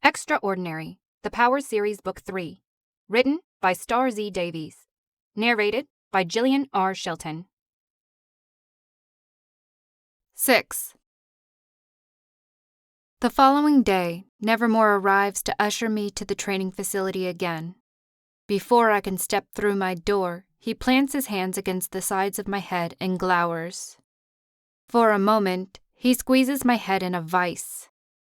ExtraOrdinary, The Power Series Book 3. Written by Starr Z. Davies. Narrated by Gillian R. Shelton. 6. The following day, Nevermore arrives to usher me to the training facility again. Before I can step through my door, he plants his hands against the sides of my head and glowers. For a moment, he squeezes my head in a vice.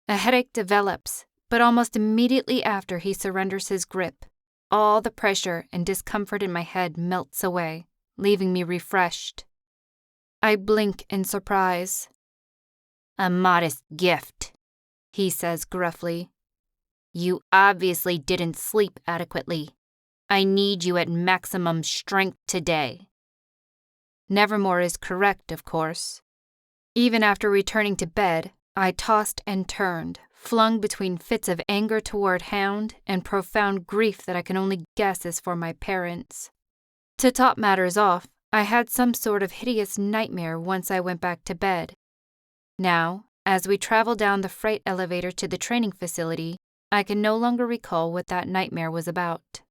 A headache develops, but almost immediately after he surrenders his grip, all the pressure and discomfort in my head melts away, leaving me refreshed. I blink in surprise. "A modest gift," he says gruffly. "You obviously didn't sleep adequately. I need you at maximum strength today." Nevermore is correct, of course. Even after returning to bed, I tossed and turned, flung between fits of anger toward Hound and profound grief that I can only guess is for my parents. To top matters off, I had some sort of hideous nightmare once I went back to bed. Now, as we travel down the freight elevator to the training facility, I can no longer recall what that nightmare was about.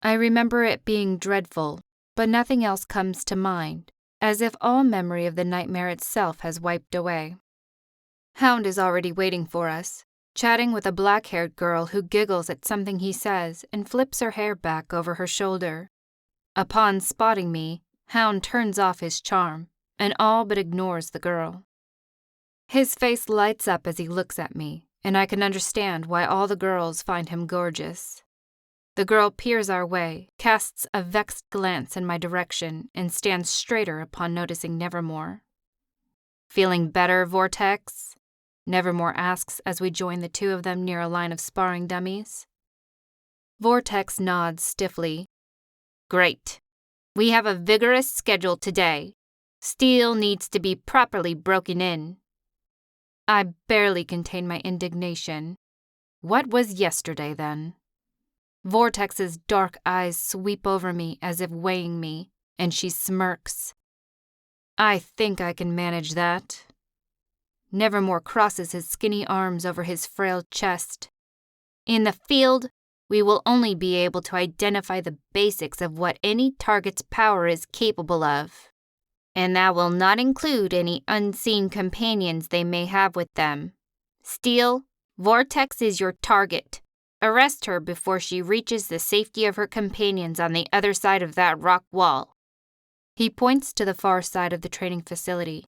I remember it being dreadful, but nothing else comes to mind, as if all memory of the nightmare itself has wiped away. Hound is already waiting for us, chatting with a black-haired girl who giggles at something he says and flips her hair back over her shoulder. Upon spotting me, Hound turns off his charm and all but ignores the girl. His face lights up as he looks at me, and I can understand why all the girls find him gorgeous. The girl peers our way, casts a vexed glance in my direction, and stands straighter upon noticing Nevermore. "Feeling better, Vortex?" Nevermore asks as we join the two of them near a line of sparring dummies. Vortex nods stiffly. "Great. We have a vigorous schedule today. Steel needs to be properly broken in." I barely contain my indignation. What was yesterday, then? Vortex's dark eyes sweep over me as if weighing me, and she smirks. "I think I can manage that." Nevermore crosses his skinny arms over his frail chest. "In the field, we will only be able to identify the basics of what any target's power is capable of. And that will not include any unseen companions they may have with them. Steel, Vortex is your target. Arrest her before she reaches the safety of her companions on the other side of that rock wall." He points to the far side of the training facility.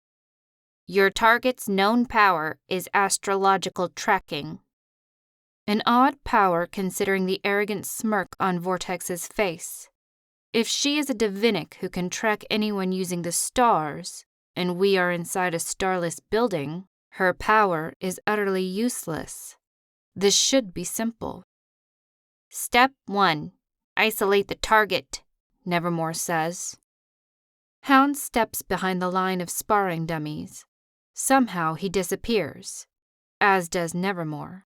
"Your target's known power is astrological tracking." An odd power considering the arrogant smirk on Vortex's face. If she is a divinic who can track anyone using the stars, and we are inside a starless building, her power is utterly useless. This should be simple. "Step 1. Isolate the target," Nevermore says. Hound steps behind the line of sparring dummies. Somehow he disappears, as does Nevermore.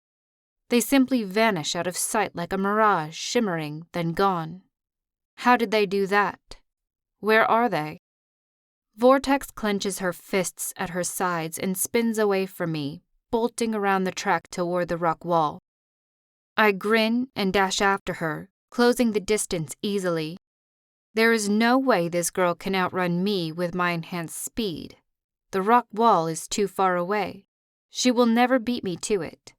They simply vanish out of sight like a mirage, shimmering, then gone. How did they do that? Where are they? Vortex clenches her fists at her sides and spins away from me, bolting around the track toward the rock wall. I grin and dash after her, closing the distance easily. There is no way this girl can outrun me with my enhanced speed. The rock wall is too far away. She will never beat me to it.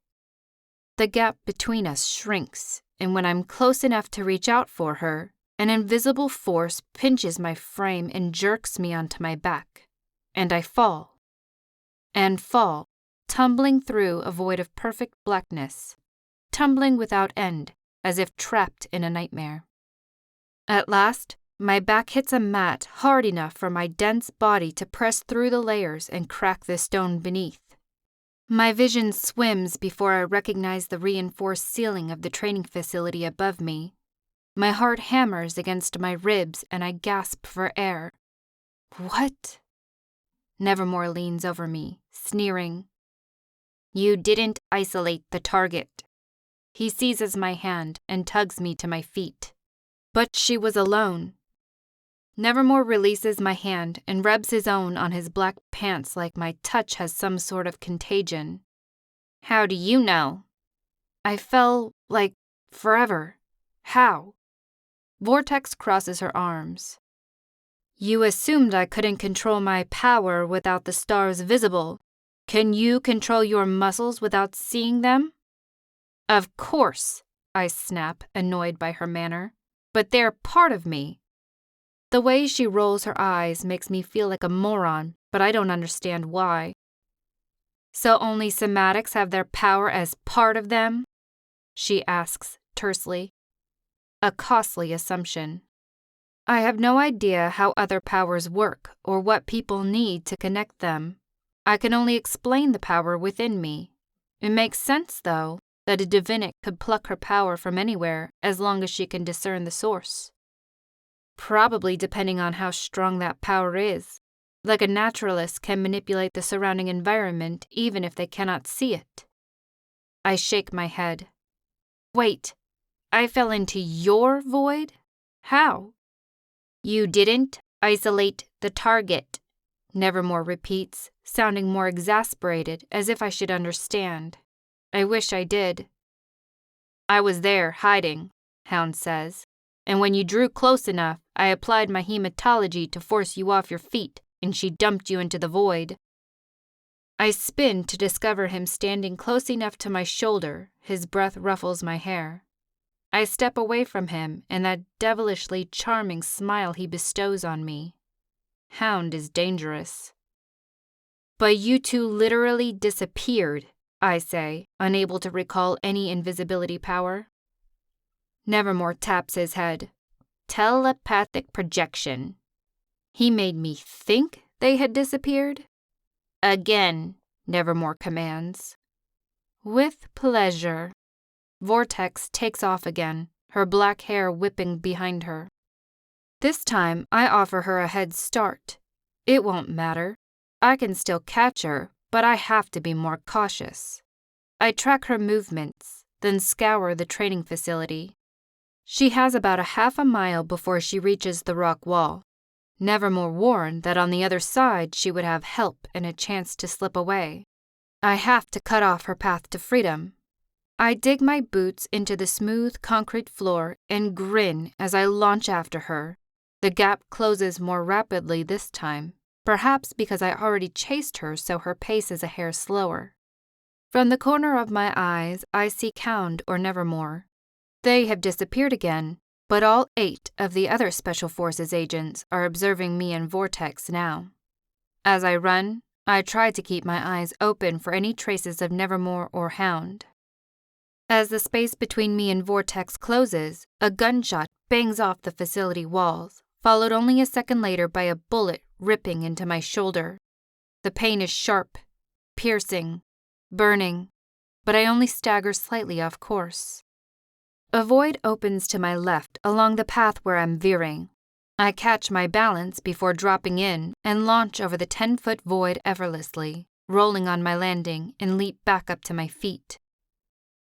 The gap between us shrinks, and when I'm close enough to reach out for her, an invisible force pinches my frame and jerks me onto my back, and I fall. And fall, tumbling through a void of perfect blackness, tumbling without end, as if trapped in a nightmare. At last, my back hits a mat hard enough for my dense body to press through the layers and crack the stone beneath. My vision swims before I recognize the reinforced ceiling of the training facility above me. My heart hammers against my ribs and I gasp for air. "What?" Nevermore leans over me, sneering. "You didn't isolate the target." He seizes my hand and tugs me to my feet. But she was alone. Nevermore releases my hand and rubs his own on his black pants like my touch has some sort of contagion. "How do you know?" I fell, like, forever. How? Vortex crosses her arms. You assumed I couldn't control my power without the stars visible. Can you control your muscles without seeing them? Of course, I snap, annoyed by her manner. But they're part of me. The way she rolls her eyes makes me feel like a moron, but I don't understand why. So only somatics have their power as part of them? She asks tersely. A costly assumption. I have no idea how other powers work or what people need to connect them. I can only explain the power within me. It makes sense, though, that a divinic could pluck her power from anywhere as long as she can discern the source. Probably depending on how strong that power is. Like a naturalist can manipulate the surrounding environment even if they cannot see it. I shake my head. Wait, I fell into your void? How? You didn't isolate the target, Nevermore repeats, sounding more exasperated, as if I should understand. I wish I did. I was there, hiding, Hound says, and when you drew close enough, I applied my hematology to force you off your feet, and she dumped you into the void. I spin to discover him standing close enough to my shoulder, his breath ruffles my hair. I step away from him and that devilishly charming smile he bestows on me. Hound is dangerous. But you two literally disappeared, I say, unable to recall any invisibility power. Nevermore taps his head. Telepathic projection. He made me think they had disappeared? Again, Nevermore commands. With pleasure. Vortex takes off again, her black hair whipping behind her. This time, I offer her a head start. It won't matter. I can still catch her, but I have to be more cautious. I track her movements, then scour the training facility. She has about a half a mile before she reaches the rock wall. Nevermore warned that on the other side she would have help and a chance to slip away. I have to cut off her path to freedom. I dig my boots into the smooth concrete floor and grin as I launch after her. The gap closes more rapidly this time, perhaps because I already chased her so her pace is a hair slower. From the corner of my eyes, I see Hound or Nevermore. They have disappeared again, but all 8 of the other Special Forces agents are observing me and Vortex now. As I run, I try to keep my eyes open for any traces of Nevermore or Hound. As the space between me and Vortex closes, a gunshot bangs off the facility walls, followed only a second later by a bullet ripping into my shoulder. The pain is sharp, piercing, burning, but I only stagger slightly off course. A void opens to my left along the path where I'm veering. I catch my balance before dropping in and launch over the 10-foot void effortlessly, rolling on my landing and leap back up to my feet.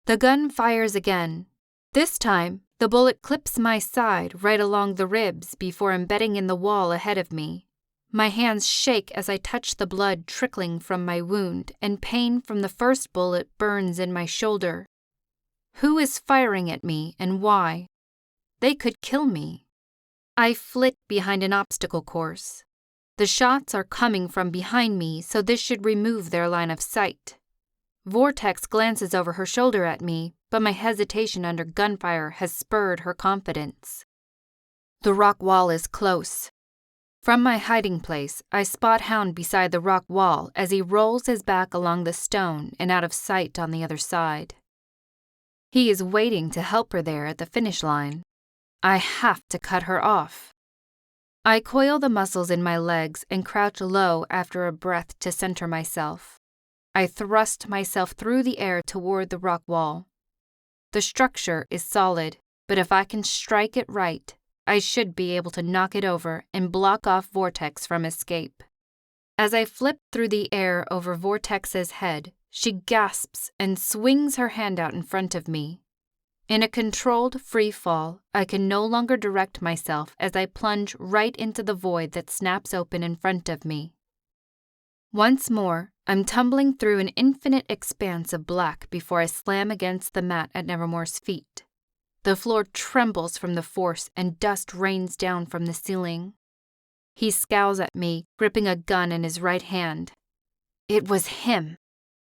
The gun fires again. This time, the bullet clips my side right along the ribs before embedding in the wall ahead of me. My hands shake as I touch the blood trickling from my wound, and pain from the first bullet burns in my shoulder. Who is firing at me and why? They could kill me. I flit behind an obstacle course. The shots are coming from behind me, so this should remove their line of sight. Vortex glances over her shoulder at me, but my hesitation under gunfire has spurred her confidence. The rock wall is close. From my hiding place, I spot Hound beside the rock wall as he rolls his back along the stone and out of sight on the other side. He is waiting to help her there at the finish line. I have to cut her off. I coil the muscles in my legs and crouch low after a breath to center myself. I thrust myself through the air toward the rock wall. The structure is solid, but if I can strike it right, I should be able to knock it over and block off Vortex from escape. As I flip through the air over Vortex's head, she gasps and swings her hand out in front of me. In a controlled free fall, I can no longer direct myself as I plunge right into the void that snaps open in front of me. Once more, I'm tumbling through an infinite expanse of black before I slam against the mat at Nevermore's feet. The floor trembles from the force and dust rains down from the ceiling. He scowls at me, gripping a gun in his right hand. "It was him.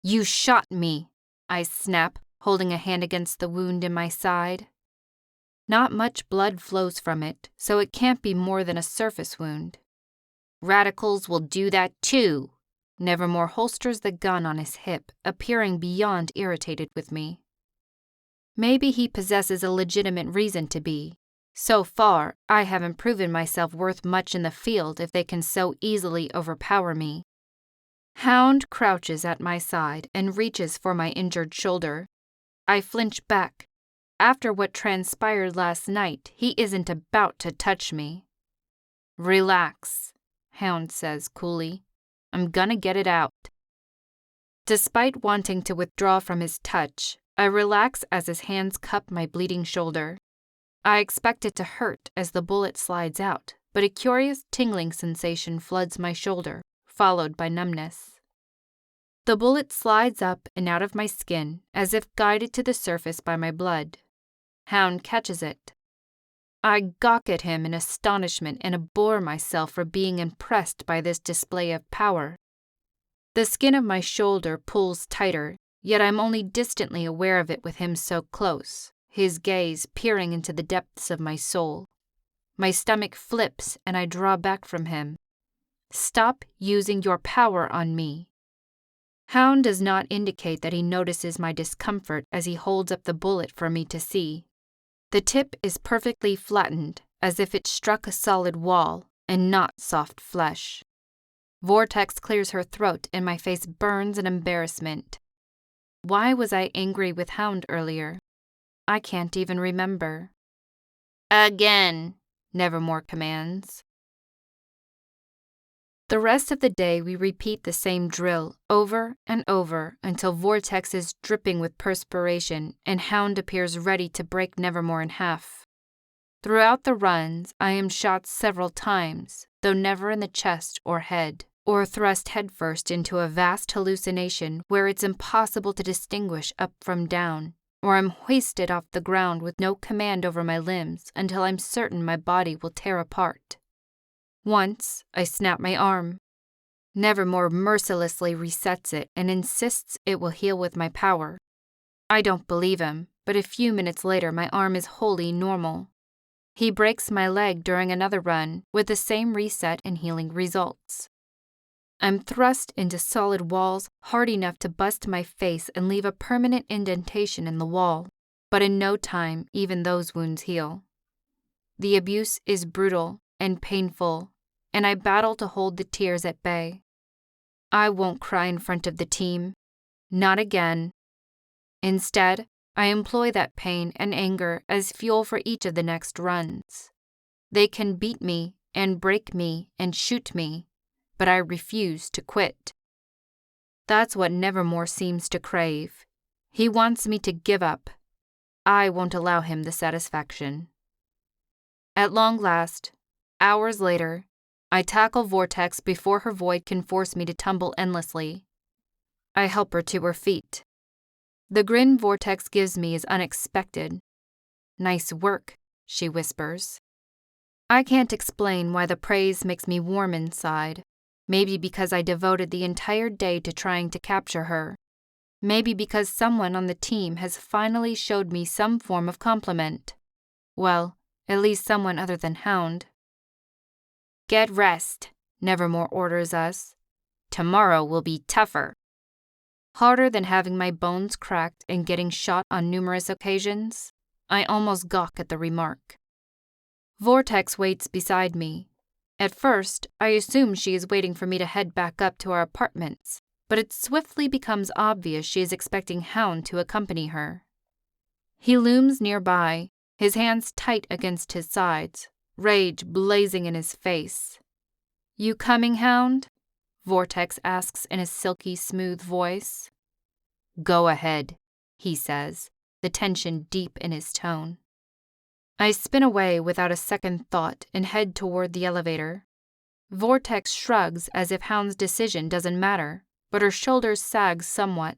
You shot me," I snap, holding a hand against the wound in my side. Not much blood flows from it, so it can't be more than a surface wound. "Radicals will do that too." Nevermore holsters the gun on his hip, appearing beyond irritated with me. Maybe he possesses a legitimate reason to be. So far, I haven't proven myself worth much in the field if they can so easily overpower me. Hound crouches at my side and reaches for my injured shoulder. I flinch back. After what transpired last night, he isn't about to touch me. "Relax," Hound says coolly. "I'm gonna get it out." Despite wanting to withdraw from his touch, I relax as his hands cup my bleeding shoulder. I expect it to hurt as the bullet slides out, but a curious tingling sensation floods my shoulder, followed by numbness. The bullet slides up and out of my skin as if guided to the surface by my blood. Hound catches it. I gawk at him in astonishment and abhor myself for being impressed by this display of power. The skin of my shoulder pulls tighter, yet I'm only distantly aware of it with him so close, his gaze peering into the depths of my soul. My stomach flips and I draw back from him. "Stop using your power on me." Hound does not indicate that he notices my discomfort as he holds up the bullet for me to see. The tip is perfectly flattened, as if it struck a solid wall and not soft flesh. Vortex clears her throat and my face burns in embarrassment. Why was I angry with Hound earlier? I can't even remember. "Again," Nevermore commands. The rest of the day we repeat the same drill over and over until Vortex is dripping with perspiration and Hound appears ready to break Nevermore in half. Throughout the runs, I am shot several times, though never in the chest or head, or thrust headfirst into a vast hallucination where it's impossible to distinguish up from down, or I'm hoisted off the ground with no command over my limbs until I'm certain my body will tear apart. Once, I snap my arm. Nevermore mercilessly resets it and insists it will heal with my power. I don't believe him, but a few minutes later my arm is wholly normal. He breaks my leg during another run with the same reset and healing results. I'm thrust into solid walls hard enough to bust my face and leave a permanent indentation in the wall, but in no time even those wounds heal. The abuse is brutal and painful, and I battle to hold the tears at bay. I won't cry in front of the team. Not again. Instead, I employ that pain and anger as fuel for each of the next runs. They can beat me and break me and shoot me, but I refuse to quit. That's what Nevermore seems to crave. He wants me to give up. I won't allow him the satisfaction. At long last, hours later, I tackle Vortex before her void can force me to tumble endlessly. I help her to her feet. The grin Vortex gives me is unexpected. "Nice work," she whispers. I can't explain why the praise makes me warm inside. Maybe because I devoted the entire day to trying to capture her. Maybe because someone on the team has finally showed me some form of compliment. Well, at least someone other than Hound. "Get rest," Nevermore orders us. "Tomorrow will be tougher." Harder than having my bones cracked and getting shot on numerous occasions? I almost gawk at the remark. Vortex waits beside me. At first, I assume she is waiting for me to head back up to our apartments, but it swiftly becomes obvious she is expecting Hound to accompany her. He looms nearby, his hands tight against his sides, rage blazing in his face. "You coming, Hound?" Vortex asks in a silky smooth voice. "Go ahead," he says, the tension deep in his tone. I spin away without a second thought and head toward the elevator. Vortex shrugs as if Hound's decision doesn't matter. but her shoulders sag somewhat.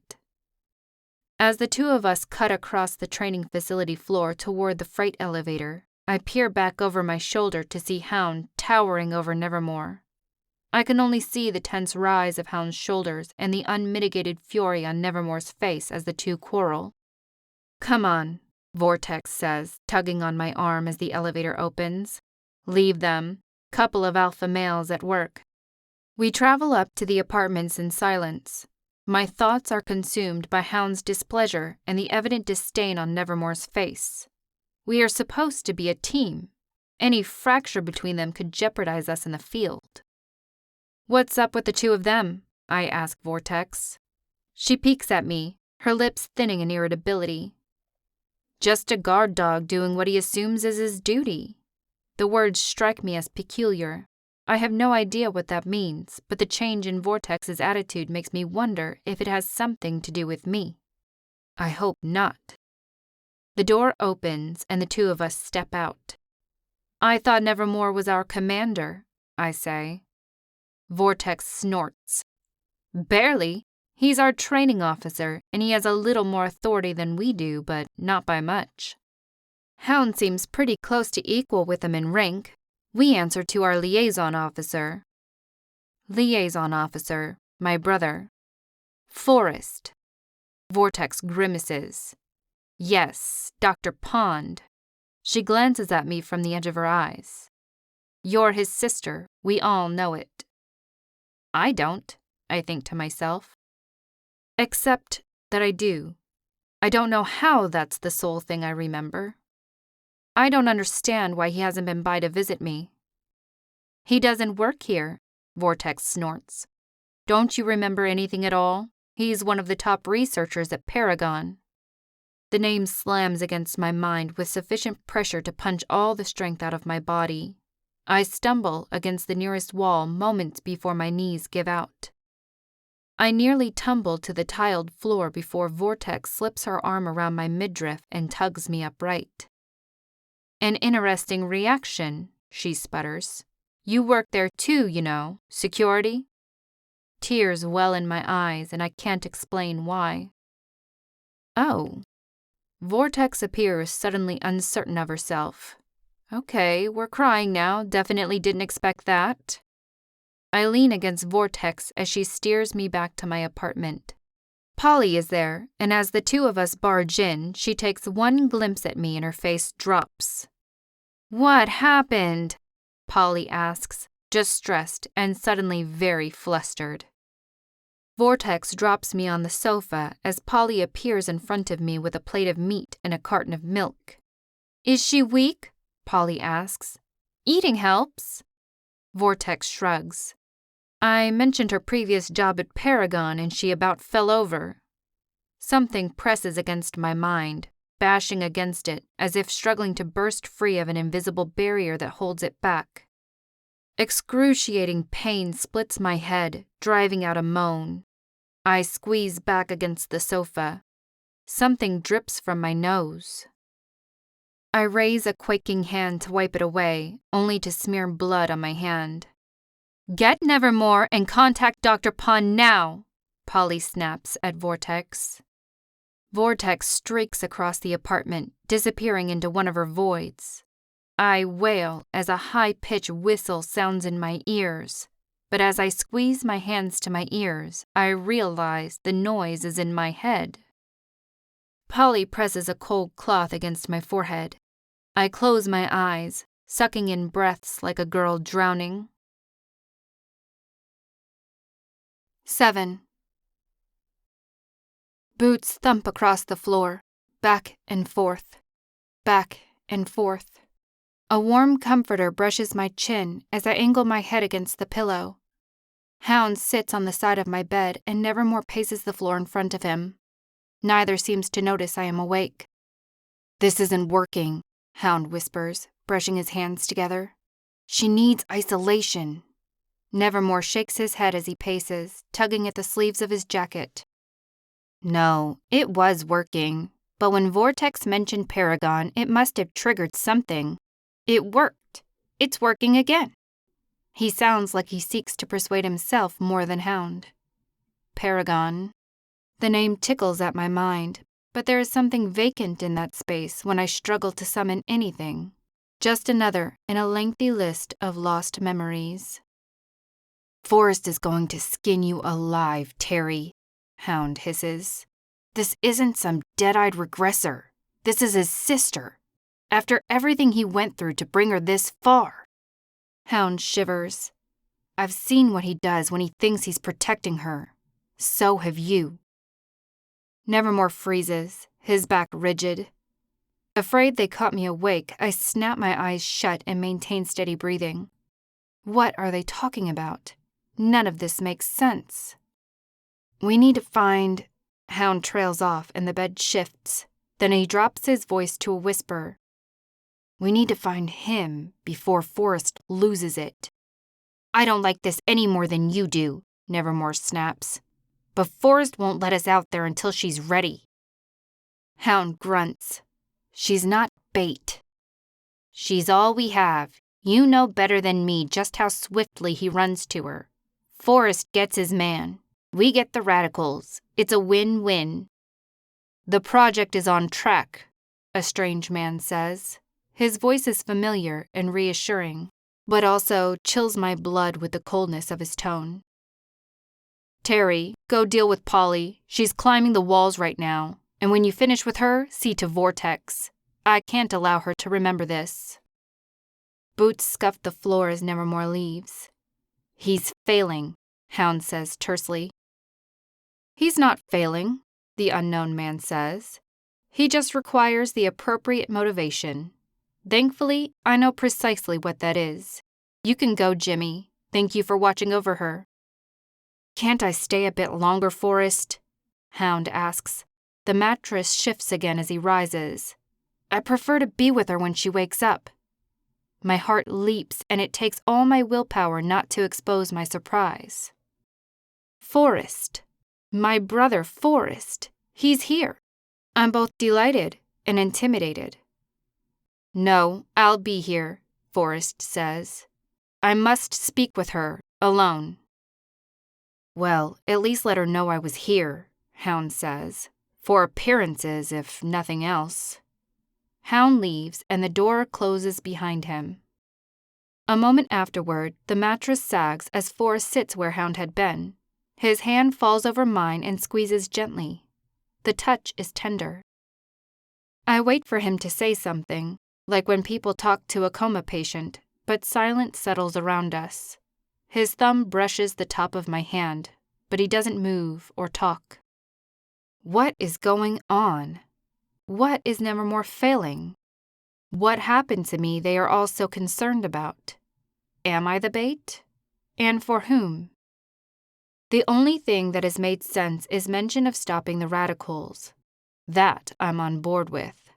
As the two of us cut across the training facility floor toward the freight elevator, I peer back over my shoulder to see Hound towering over Nevermore. I can only see the tense rise of Hound's shoulders and the unmitigated fury on Nevermore's face as the two quarrel. "Come on," Vortex says, tugging on my arm as the elevator opens. "Leave them. Couple of alpha males at work." We travel up to the apartments in silence. My thoughts are consumed by Hound's displeasure and the evident disdain on Nevermore's face. We are supposed to be a team. Any fracture between them could jeopardize us in the field. "What's up with the two of them?" I ask Vortex. She peeks at me, her lips thinning in irritability. "Just a guard dog doing what he assumes is his duty." The words strike me as peculiar. I have no idea what that means, but the change in Vortex's attitude makes me wonder if it has something to do with me. I hope not. The door opens and the two of us step out. "I thought Nevermore was our commander," I say. Vortex snorts. "Barely. He's our training officer, and he has a little more authority than we do, but not by much. Hound seems pretty close to equal with him in rank. We answer to our liaison officer." "Liaison officer, my brother." "Forrest." Vortex grimaces. "Yes, Dr. Pond." She glances at me from the edge of her eyes. "You're his sister. We all know it." I don't, I think to myself. Except that I do. I don't know how that's the sole thing I remember. I don't understand why he hasn't been by to visit me. "He doesn't work here," Vortex snorts. "Don't you remember anything at all? He's one of the top researchers at Paragon." The name slams against my mind with sufficient pressure to punch all the strength out of my body. I stumble against the nearest wall moments before my knees give out. I nearly tumble to the tiled floor before Vortex slips her arm around my midriff and tugs me upright. "An interesting reaction," she sputters. "You work there too, you know. Security?" Tears well in my eyes, and I can't explain why. "Oh." Vortex appears suddenly uncertain of herself. "Okay, we're crying now. Definitely didn't expect that." I lean against Vortex as she steers me back to my apartment. Polly is there, and as the two of us barge in, she takes one glimpse at me and her face drops. "What happened?" Polly asks, just stressed and suddenly very flustered. Vortex drops me on the sofa as Polly appears in front of me with a plate of meat and a carton of milk. "Is she weak?" Polly asks. "Eating helps." Vortex shrugs. "I mentioned her previous job at Paragon and she about fell over." Something presses against my mind, bashing against it as if struggling to burst free of an invisible barrier that holds it back. Excruciating pain splits my head, driving out a moan. I squeeze back against the sofa. Something drips from my nose. I raise a quaking hand to wipe it away, only to smear blood on my hand. "Get Nevermore and contact Dr. Pond now," Polly snaps at Vortex. Vortex streaks across the apartment, disappearing into one of her voids. I wail as a high-pitched whistle sounds in my ears, but as I squeeze my hands to my ears, I realize the noise is in my head. Polly presses a cold cloth against my forehead. I close my eyes, sucking in breaths like a girl drowning. 7. Boots thump across the floor, back and forth, back and forth. A warm comforter brushes my chin as I angle my head against the pillow. Hound sits on the side of my bed and Nevermore paces the floor in front of him. Neither seems to notice I am awake. "This isn't working," Hound whispers, brushing his hands together. "She needs isolation." Nevermore shakes his head as he paces, tugging at the sleeves of his jacket. "No, it was working, but when Vortex mentioned Paragon, it must have triggered something. It worked. It's working again." He sounds like he seeks to persuade himself more than Hound. Paragon. The name tickles at my mind, but there is something vacant in that space when I struggle to summon anything. Just another in a lengthy list of lost memories. Forrest is going to skin you alive, Terry, Hound hisses. This isn't some dead-eyed regressor. This is his sister. After everything he went through to bring her this far. Hound shivers. I've seen what he does when he thinks he's protecting her. So have you. Nevermore freezes, his back rigid. Afraid they caught me awake, I snap my eyes shut and maintain steady breathing. What are they talking about? None of this makes sense. We need to find... Hound trails off and the bed shifts. Then he drops his voice to a whisper. We need to find him before Forrest loses it. I don't like this any more than you do, Nevermore snaps. But Forrest won't let us out there until she's ready. Hound grunts. She's not bait. She's all we have. You know better than me just how swiftly he runs to her. Forrest gets his man. We get the radicals. It's a win-win. The project is on track, a strange man says. His voice is familiar and reassuring, but also chills my blood with the coldness of his tone. Terry, go deal with Polly. She's climbing the walls right now. And when you finish with her, see to Vortex. I can't allow her to remember this. Boots scuff the floor as Nevermore leaves. He's failing, Hound says tersely. He's not failing, the unknown man says. He just requires the appropriate motivation. Thankfully, I know precisely what that is. You can go, Jimmy. Thank you for watching over her. Can't I stay a bit longer, Forrest? Hound asks. The mattress shifts again as he rises. I prefer to be with her when she wakes up. My heart leaps, and it takes all my willpower not to expose my surprise. Forrest. My brother Forrest. He's here. I'm both delighted and intimidated. No, I'll be here, Forrest says. I must speak with her, alone. Well, at least let her know I was here, Hound says. For appearances, if nothing else. Hound leaves, and the door closes behind him. A moment afterward, the mattress sags as Forrest sits where Hound had been. His hand falls over mine and squeezes gently. The touch is tender. I wait for him to say something, like when people talk to a coma patient, but silence settles around us. His thumb brushes the top of my hand, but he doesn't move or talk. What is going on? What is Nevermore failing? What happened to me they are all so concerned about? Am I the bait? And for whom? The only thing that has made sense is mention of stopping the radicals. That I'm on board with.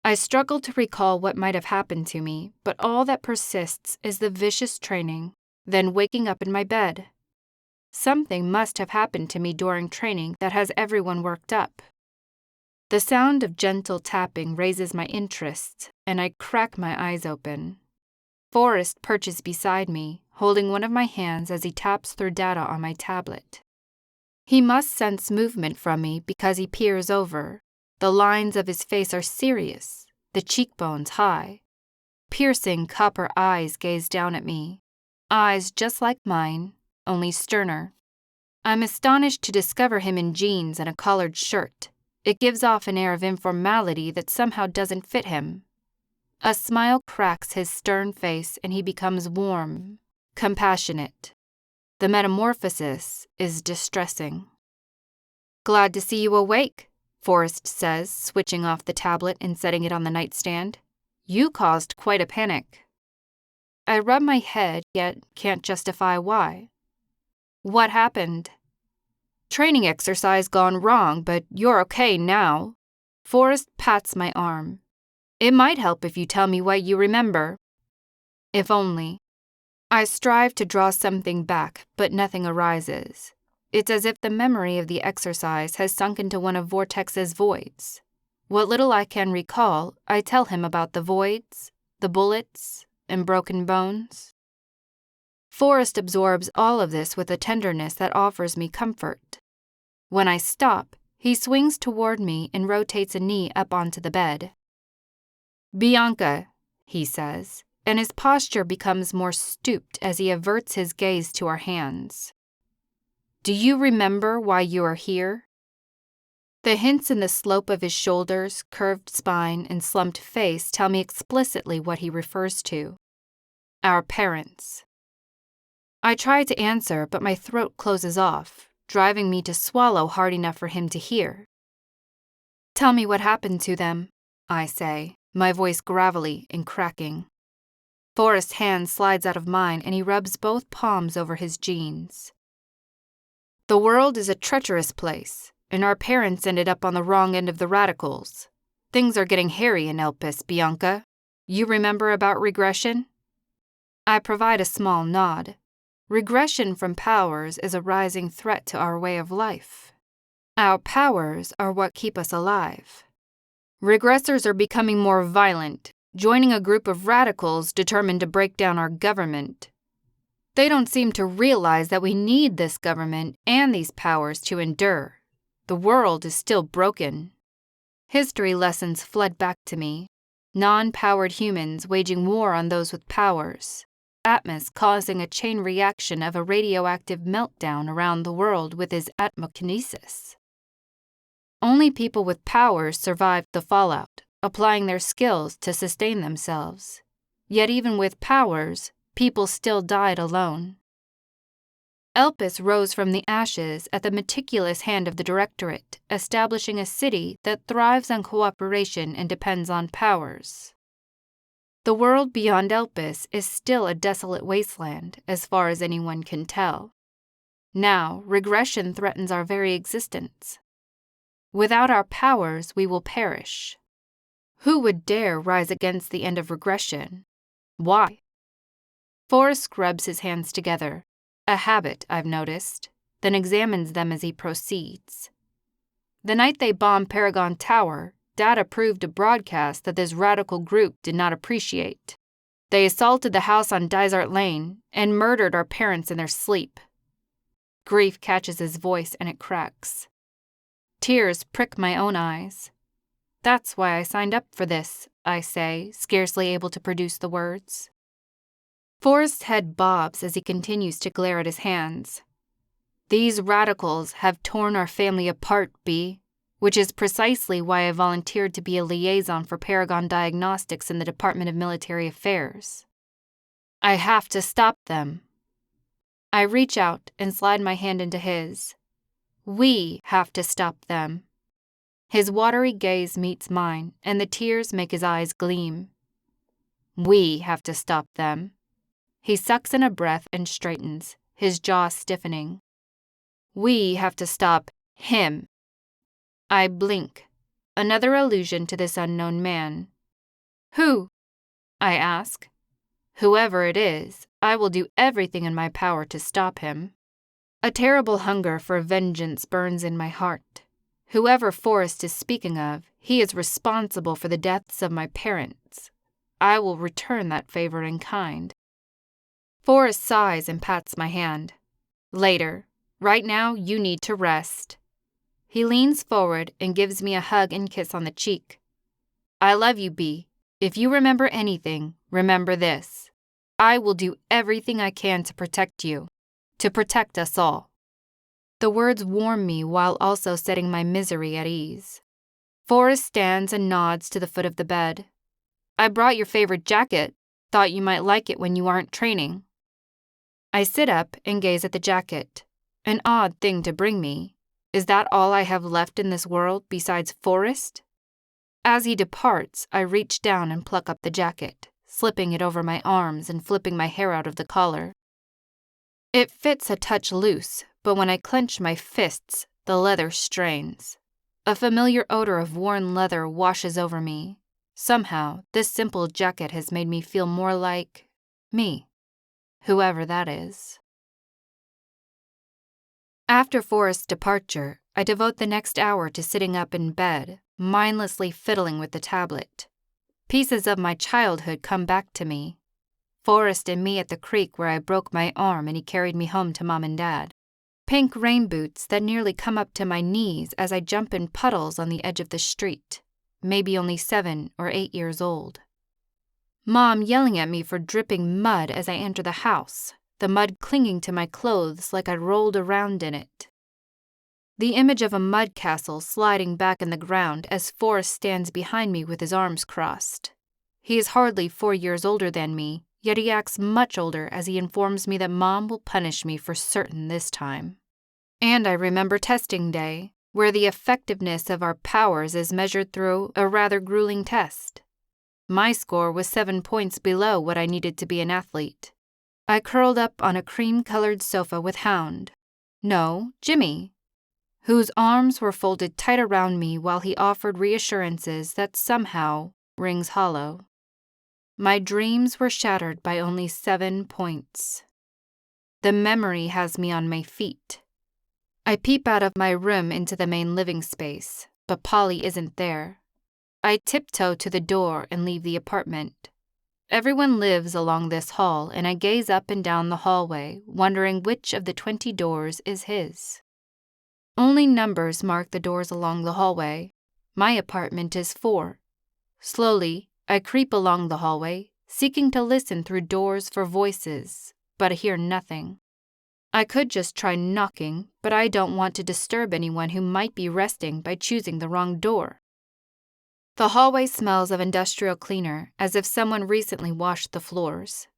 I struggle to recall what might have happened to me, but all that persists is the vicious training, then waking up in my bed. Something must have happened to me during training that has everyone worked up. The sound of gentle tapping raises my interest, and I crack my eyes open. Forrest perches beside me, holding one of my hands as he taps through data on my tablet. He must sense movement from me because he peers over. The lines of his face are serious, the cheekbones high. Piercing copper eyes gaze down at me, eyes just like mine, only sterner. I'm astonished to discover him in jeans and a collared shirt. It gives off an air of informality that somehow doesn't fit him. A smile cracks his stern face and he becomes warm, compassionate. The metamorphosis is distressing. Glad to see you awake, Forrest says, switching off the tablet and setting it on the nightstand. You caused quite a panic. I rub my head, yet can't justify why. What happened? Training exercise gone wrong, but you're okay now. Forrest pats my arm. It might help if you tell me what you remember. If only. I strive to draw something back, but nothing arises. It's as if the memory of the exercise has sunk into one of Vortex's voids. What little I can recall, I tell him about the voids, the bullets, and broken bones. Forrest absorbs all of this with a tenderness that offers me comfort. When I stop, he swings toward me and rotates a knee up onto the bed. "Bianca," he says, and his posture becomes more stooped as he averts his gaze to our hands. "Do you remember why you are here?" The hints in the slope of his shoulders, curved spine, and slumped face tell me explicitly what he refers to. Our parents. I try to answer, but my throat closes off, driving me to swallow hard enough for him to hear. "Tell me what happened to them," I say, my voice gravelly and cracking. Forrest's hand slides out of mine and he rubs both palms over his jeans. "The world is a treacherous place, and our parents ended up on the wrong end of the radicals. Things are getting hairy in Elpis, Bianca. You remember about regression?" I provide a small nod. Regression from powers is a rising threat to our way of life. Our powers are what keep us alive. Regressors are becoming more violent, joining a group of radicals determined to break down our government. They don't seem to realize that we need this government and these powers to endure. The world is still broken. History lessons flood back to me. Non-powered humans waging war on those with powers. Atmos causing a chain reaction of a radioactive meltdown around the world with his atmokinesis. Only people with powers survived the fallout, applying their skills to sustain themselves. Yet even with powers, people still died alone. Elpis rose from the ashes at the meticulous hand of the Directorate, establishing a city that thrives on cooperation and depends on powers. The world beyond Elpis is still a desolate wasteland, as far as anyone can tell. Now, regression threatens our very existence. Without our powers, we will perish. Who would dare rise against the end of regression? Why? Forrest scrubs his hands together, a habit I've noticed, then examines them as he proceeds. The night they bombed Paragon Tower, Dad approved a broadcast that this radical group did not appreciate. They assaulted the house on Dysart Lane and murdered our parents in their sleep. Grief catches his voice and it cracks. Tears prick my own eyes. "That's why I signed up for this," I say, scarcely able to produce the words. Forrest's head bobs as he continues to glare at his hands. "These radicals have torn our family apart, B, which is precisely why I volunteered to be a liaison for Paragon Diagnostics in the Department of Military Affairs. I have to stop them." I reach out and slide my hand into his. We have to stop them. His watery gaze meets mine, and the tears make his eyes gleam. We have to stop them. He sucks in a breath and straightens, his jaw stiffening. We have to stop him. I blink, another allusion to this unknown man. "Who?" I ask. "Whoever it is, I will do everything in my power to stop him." A terrible hunger for vengeance burns in my heart. Whoever Forrest is speaking of, he is responsible for the deaths of my parents. I will return that favor in kind. Forrest sighs and pats my hand. "Later. Right now, you need to rest." He leans forward and gives me a hug and kiss on the cheek. "I love you, B. If you remember anything, remember this. I will do everything I can to protect you, to protect us all." The words warm me while also setting my misery at ease. Forrest stands and nods to the foot of the bed. "I brought your favorite jacket. Thought you might like it when you aren't training." I sit up and gaze at the jacket. An odd thing to bring me. Is that all I have left in this world besides Forrest? As he departs, I reach down and pluck up the jacket, slipping it over my arms and flipping my hair out of the collar. It fits a touch loose, but when I clench my fists, the leather strains. A familiar odor of worn leather washes over me. Somehow, this simple jacket has made me feel more like me, whoever that is. After Forrest's departure, I devote the next hour to sitting up in bed, mindlessly fiddling with the tablet. Pieces of my childhood come back to me. Forrest and me at the creek where I broke my arm and he carried me home to Mom and Dad. Pink rain boots that nearly come up to my knees as I jump in puddles on the edge of the street, maybe only 7 or 8 years old. Mom yelling at me for dripping mud as I enter the house, the mud clinging to my clothes like I rolled around in it. The image of a mud castle sliding back in the ground as Forrest stands behind me with his arms crossed. He is hardly 4 years older than me, yet he acts much older as he informs me that Mom will punish me for certain this time. And I remember testing day, where the effectiveness of our powers is measured through a rather grueling test. My score was 7 points below what I needed to be an athlete. I curled up on a cream-colored sofa with Jimmy, whose arms were folded tight around me while he offered reassurances that somehow rings hollow. My dreams were shattered by only 7 points. The memory has me on my feet. I peep out of my room into the main living space, but Polly isn't there. I tiptoe to the door and leave the apartment. Everyone lives along this hall, and I gaze up and down the hallway, wondering which of the 20 doors is his. Only numbers mark the doors along the hallway. My apartment is 4. Slowly, I creep along the hallway, seeking to listen through doors for voices, but I hear nothing. I could just try knocking, but I don't want to disturb anyone who might be resting by choosing the wrong door. The hallway smells of industrial cleaner, as if someone recently washed the floors.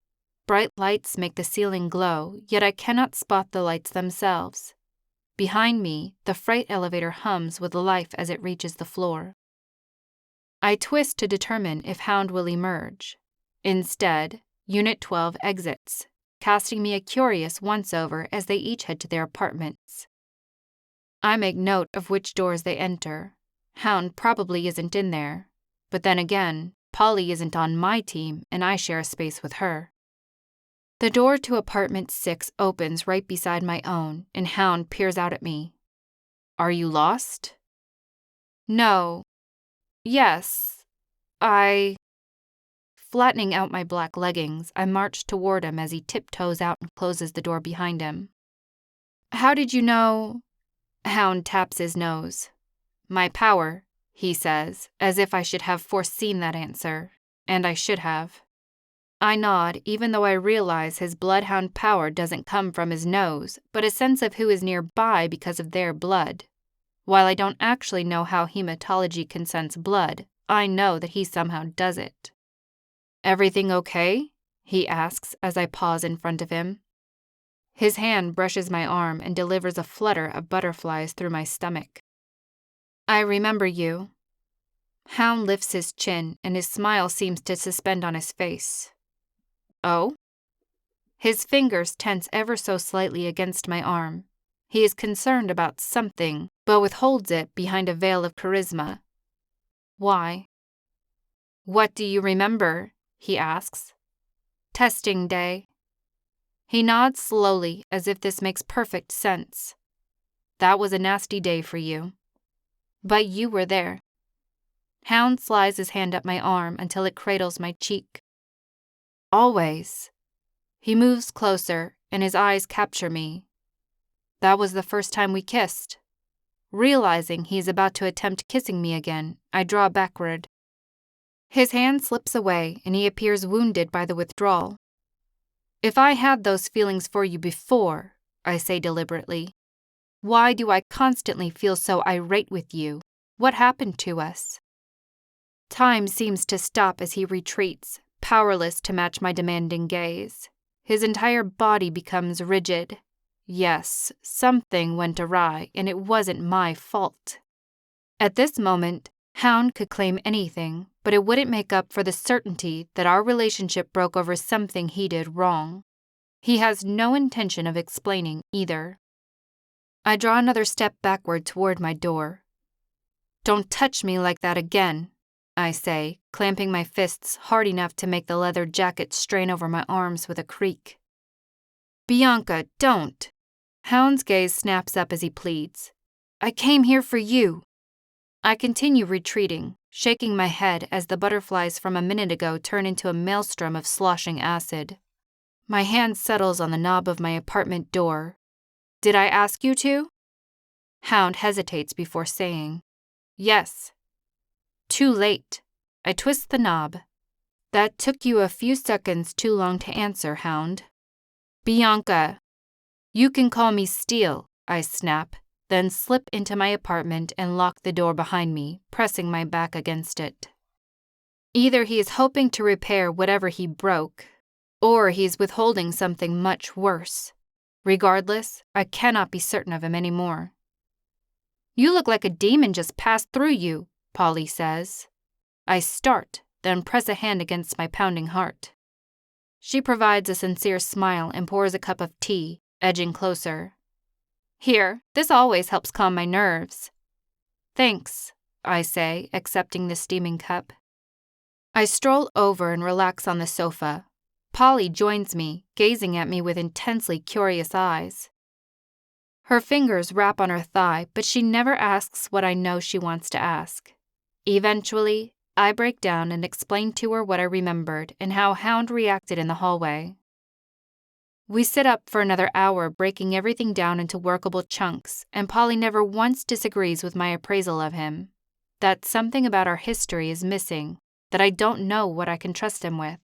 Bright lights make the ceiling glow, yet I cannot spot the lights themselves. Behind me, the freight elevator hums with life as it reaches the floor. I twist to determine if Hound will emerge. Instead, Unit 12 exits, casting me a curious once-over as they each head to their apartments. I make note of which doors they enter. Hound probably isn't in there, but then again, Polly isn't on my team and I share a space with her. The door to apartment 6 opens right beside my own, and Hound peers out at me. "Are you lost?" "No. Yes. Flattening out my black leggings, I march toward him as he tiptoes out and closes the door behind him. "How did you know?" Hound taps his nose. "My power," he says, as if I should have foreseen that answer, and I should have. I nod, even though I realize his bloodhound power doesn't come from his nose, but a sense of who is nearby because of their blood. While I don't actually know how hematology can sense blood, I know that he somehow does it. "Everything okay?" he asks as I pause in front of him. His hand brushes my arm and delivers a flutter of butterflies through my stomach. "I remember you." Hound lifts his chin, and his smile seems to suspend on his face. "Oh?" His fingers tense ever so slightly against my arm. He is concerned about something, but withholds it behind a veil of charisma. "Why?" "What do you remember?" he asks. "Testing day." He nods slowly, as if this makes perfect sense. "That was a nasty day for you. But you were there." Hound slides his hand up my arm until it cradles my cheek. "Always." He moves closer, and his eyes capture me. "That was the first time we kissed." Realizing he is about to attempt kissing me again, I draw backward. His hand slips away, and he appears wounded by the withdrawal. "If I had those feelings for you before," I say deliberately, "why do I constantly feel so irate with you? What happened to us?" Time seems to stop as he retreats, powerless to match my demanding gaze. His entire body becomes rigid. Yes, something went awry, and it wasn't my fault. At this moment, Hound could claim anything, but it wouldn't make up for the certainty that our relationship broke over something he did wrong. He has no intention of explaining either. I draw another step backward toward my door. "Don't touch me like that again," I say, clamping my fists hard enough to make the leather jacket strain over my arms with a creak. "Bianca, don't!" Hound's gaze snaps up as he pleads. "I came here for you." I continue retreating, shaking my head as the butterflies from a minute ago turn into a maelstrom of sloshing acid. My hand settles on the knob of my apartment door. Did I ask you to? Hound hesitates before saying, Yes. Too late. I twist the knob. That took you a few seconds too long to answer, Hound. Bianca. You can call me Steel, I snap, then slip into my apartment and lock the door behind me, pressing my back against it. Either he is hoping to repair whatever he broke, or he is withholding something much worse. Regardless, I cannot be certain of him anymore. You look like a demon just passed through you, Polly says. I start, then press a hand against my pounding heart. She provides a sincere smile and pours a cup of tea, edging closer. Here, this always helps calm my nerves. Thanks, I say, accepting the steaming cup. I stroll over and relax on the sofa. Polly joins me, gazing at me with intensely curious eyes. Her fingers wrap on her thigh, but she never asks what I know she wants to ask. Eventually, I break down and explain to her what I remembered and how Hound reacted in the hallway. We sit up for another hour, breaking everything down into workable chunks, and Polly never once disagrees with my appraisal of him. That something about our history is missing, that I don't know what I can trust him with.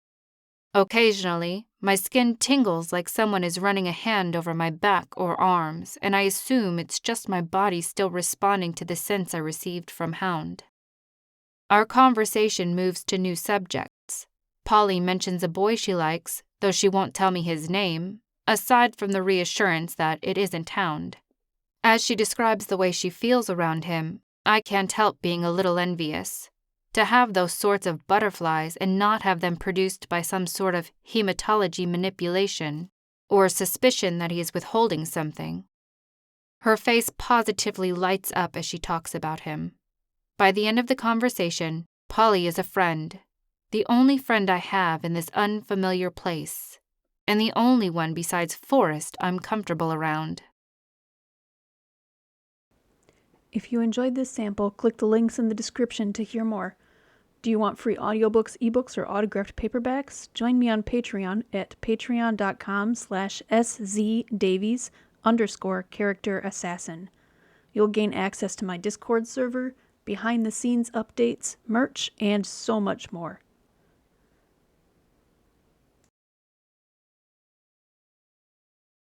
Occasionally, my skin tingles like someone is running a hand over my back or arms, and I assume it's just my body still responding to the sense I received from Hound. Our conversation moves to new subjects. Polly mentions a boy she likes, though she won't tell me his name, aside from the reassurance that it isn't Hound. As she describes the way she feels around him, I can't help being a little envious. To have those sorts of butterflies and not have them produced by some sort of hematology manipulation, or suspicion that he is withholding something. Her face positively lights up as she talks about him. By the end of the conversation, Polly is a friend, the only friend I have in this unfamiliar place, and the only one besides Forrest I'm comfortable around. If you enjoyed this sample, click the links in the description to hear more. Do you want free audiobooks, ebooks, or autographed paperbacks? Join me on Patreon at patreon.com/szdavies_character-assassin. You'll gain access to my Discord server, behind-the-scenes updates, merch, and so much more.